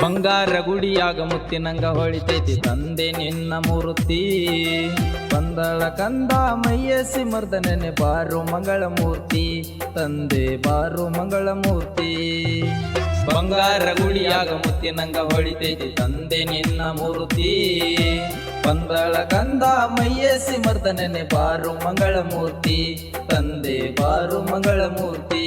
ಬಂಗಾರ ಗುಡಿಯಾಗ ಮುತ್ತಿನಂಗ ಹೊಳಿತೈತಿ ತಂದೆ ನಿನ್ನ ಮೂರ್ತಿ. ಪಂದಳ ಕಂದ ಮೈಯಸಿ ಮರ್ದನೆ ಬಾರು ಮಂಗಳ ಮೂರ್ತಿ, ತಂದೆ ಬಾರು ಮಂಗಳ ಮೂರ್ತಿ. ಬಂಗಾರ ಗುಡಿಯಾಗ ಮುತ್ತಿನಂಗ ಹೊಳಿತೈತಿ ತಂದೆ ನಿನ್ನ ಮೂರ್ತಿ. ಪಂದಳ ಕಂದ ಮೈಯಸಿ ಮರ್ದನೆ ಬಾರು ಮಂಗಳ ಮೂರ್ತಿ, ತಂದೆ ಬಾರು ಮಂಗಳ ಮೂರ್ತಿ.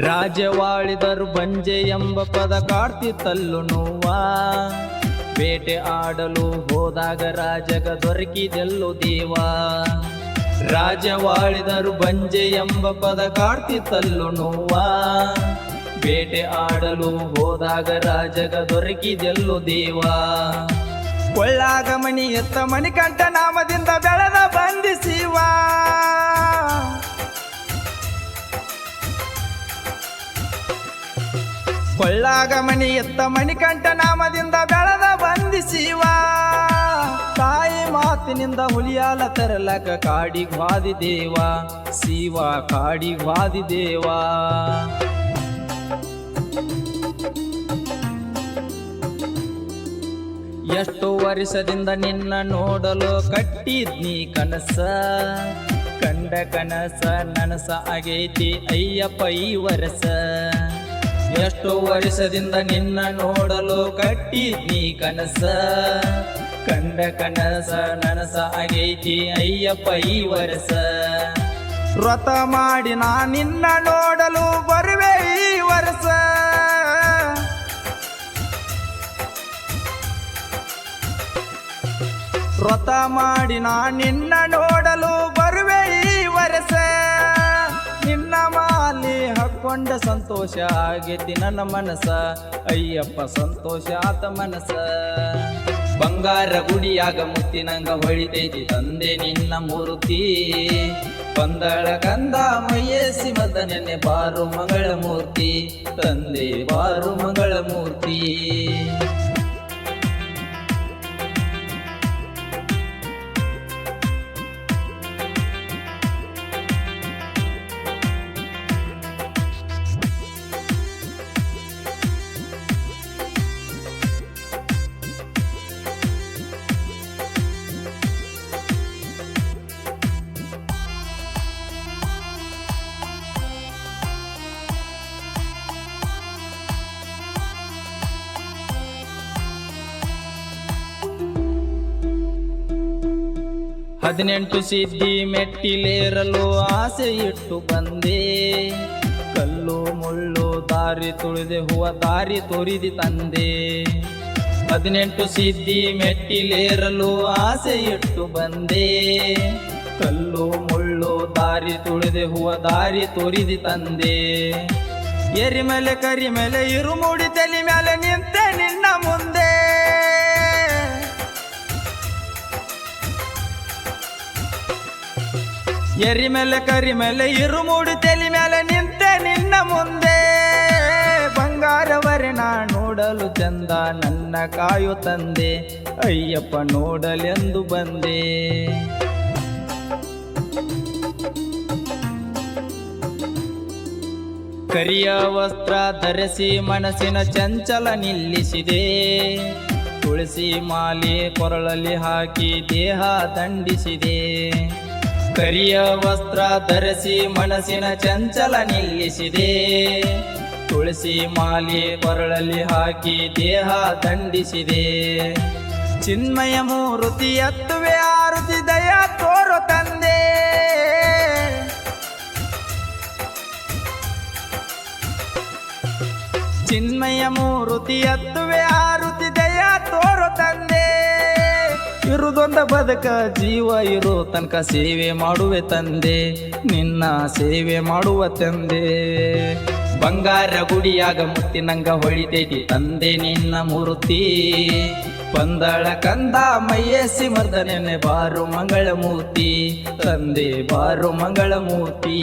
ರಾಜವಾಳಿದರು ಬಂಜೆ ಎಂಬ ಪದ ಕಾಡ್ತಿತ್ತಲ್ಲು ನೋವ. ಬೇಟೆ ಆಡಲು ಹೋದಾಗ ರಾಜಗ ದೊರಕಿದೆಲ್ಲೋ ದೇವ. ರಾಜವಾಳಿದರು ಬಂಜೆ ಎಂಬ ಪದ ಕಾಡ್ತಿತ್ತಲ್ಲು ನೋವ. ಬೇಟೆ ಆಡಲು ಹೋದಾಗ ರಾಜಗ ದೊರಕಿದೆಲ್ಲೋ ದೇವ. ಕೊಳ್ಳಾಗ ಮಣಿ ಎತ್ತ ಮಣಿಕಂಠ ನಾಮದಿಂದ ಬೆಳೆದ ಬಂಧಿಸಿವ. ಕೊಳ್ಳಾಗ ಮಣಿ ಎತ್ತ ಮಣಿಕಂಠ ನಾಮದಿಂದ ಬೆಳೆದ ಬಂಧಿಸಿವ. ತಾಯಿ ಮಾತಿನಿಂದ ಹುಲಿಯಾಲ ತರಲಕ ಕಾಡಿಗ್ವಾದಿ ದೇವ, ಶಿವ ಕಾಡಿಗ್ವಾದಿ ದೇವ. ಎಷ್ಟು ವರ್ಷದಿಂದ ನಿನ್ನ ನೋಡಲು ಕಟ್ಟಿದ್ನಿ ಕನಸ. ಕಂಡ ಕನಸ ನನಸ ಆಗೈತಿ ಅಯ್ಯಪ್ಪ ಈ ವರಸ. ಎಷ್ಟು ವರ್ಷದಿಂದ ನಿನ್ನ ನೋಡಲು ಕಟ್ಟಿದ್ನಿ ಕನಸ. ಕಂಡ ಕನಸ ನನಸ ಆಗೈತಿ ಅಯ್ಯಪ್ಪ ಈ ವರಸ. ವ್ರತ ಮಾಡಿ ನಾ ನಿನ್ನ ನೋಡಲು ಬರುವೆ ಈ ವರ್ಷ. ವ್ರತ ಮಾಡಿ ನಾ ನಿನ್ನ ನೋಡಲು ಬರುವೆ ಈ ವರ್ಷ. ನಿನ್ನ ಮಾಲಿ ಹಾಕೊಂಡ ಸಂತೋಷ ಆಗೈತಿ ನನ್ನ ಮನಸ, ಅಯ್ಯಪ್ಪ ಸಂತೋಷ ಆತ ಮನಸ. ಬಂಗಾರ ಗುಡಿಯಾಗ ಮುತ್ತಿನಂಗ ಹೊಳಿತೈತಿ ತಂದೆ ನಿನ್ನ ಮೂರ್ತಿ. ಪಂದಳ ಕಂದ ಮೈಯಸಿ ಮದನೆ ಬಾರು ಮಂಗಳ ಮೂರ್ತಿ, ತಂದೆ ಬಾರು ಮಂಗಳ ಮೂರ್ತಿ. ಹದಿನೆಂಟು ಸಿದ್ಧಿ ಮೆಟ್ಟಿಲೇರಲು ಆಸೆ ಇಟ್ಟು ಬಂದೆ. ಕಲ್ಲು ಮುಳ್ಳು ದಾರಿ ತುಳಿದೆ ಹೂವ ದಾರಿ ತೋರಿದಿ ತಂದೆ. 18 ಸಿದ್ಧಿ ಮೆಟ್ಟಿಲೇರಲು ಆಸೆ ಇಟ್ಟು ಬಂದೆ. ಕಲ್ಲು ಮುಳ್ಳು ದಾರಿ ತುಳಿದೆ ಹೂವ ದಾರಿ ತೋರಿದಿ ತಂದೆ. ಎರಿ ಮೇಲೆ ಕರಿ ಮೇಲೆ ಇರುಮೂಡಿ ತಲೆ ಮೇಲೆ ನಿಂತೆ ನಿನ್ನ ಮುಂದೆ. ಎರಿ ಮೇಲೆ ಕರಿ ಮೇಲೆ ಇರುಮೂಡಿ ತಲೆ ಮೇಲೆ ನಿಂತೆ ನಿನ್ನ ಮುಂದೆ. ಬಂಗಾರವರೆ ನಾ ನೋಡಲು ಚಂದ ನನ್ನ ಕಾಯು ತಂದೆ, ಅಯ್ಯಪ್ಪ ನೋಡಲೆಂದು ಬಂದೆ. ಕರಿಯ ವಸ್ತ್ರ ಧರಿಸಿ ಮನಸ್ಸಿನ ಚಂಚಲ ನಿಲ್ಲಿಸಿದೆ. ತುಳಸಿ ಮಾಲೆ ಕೊರಳಲ್ಲಿ ಹಾಕಿ ದೇಹ ದಂಡಿಸಿದೆ. ಕರಿಯ ವಸ್ತ್ರ ಧರಿಸಿ ಮನಸ್ಸಿನ ಚಂಚಲ ನಿಲ್ಲಿಸಿದೆ. ತುಳಸಿ ಮಾಲೆ ಕೊರಳಲ್ಲಿ ಹಾಕಿ ದೇಹ ದಂಡಿಸಿದೆ. ಚಿನ್ಮಯ ಮೂರ್ತಿ ಎತ್ತುವೆ ಆರುತಿ ದಯ ತೋರು ತಂದೆ. ಚಿನ್ಮಯ ಮೂರ್ತಿ ಎತ್ತುವೆ ಆರುತಿ ದಯ ತೋರು ತಂದೆ. ಇರುದೊಂದ ಬದುಕ ಜೀವ ಇರೋ ತನಕ ಸೇವೆ ಮಾಡುವೆ ತಂದೆ, ನಿನ್ನ ಸೇವೆ ಮಾಡುವ ತಂದೆ. ಬಂಗಾರ ಗುಡಿಯಾಗ ಮುತ್ತಿನಂಗ ಹೊಳಿತೈತಿ ತಂದೆ ನಿನ್ನ ಮೂರ್ತಿ. ಪಂದಳ ಕಂದ ಮೈಯಸಿ ಮರ್ದನೆ ಬಾರು ಮಂಗಳ ಮೂರ್ತಿ ತಂದೆ ಬಾರು ಮಂಗಳ ಮೂರ್ತಿ.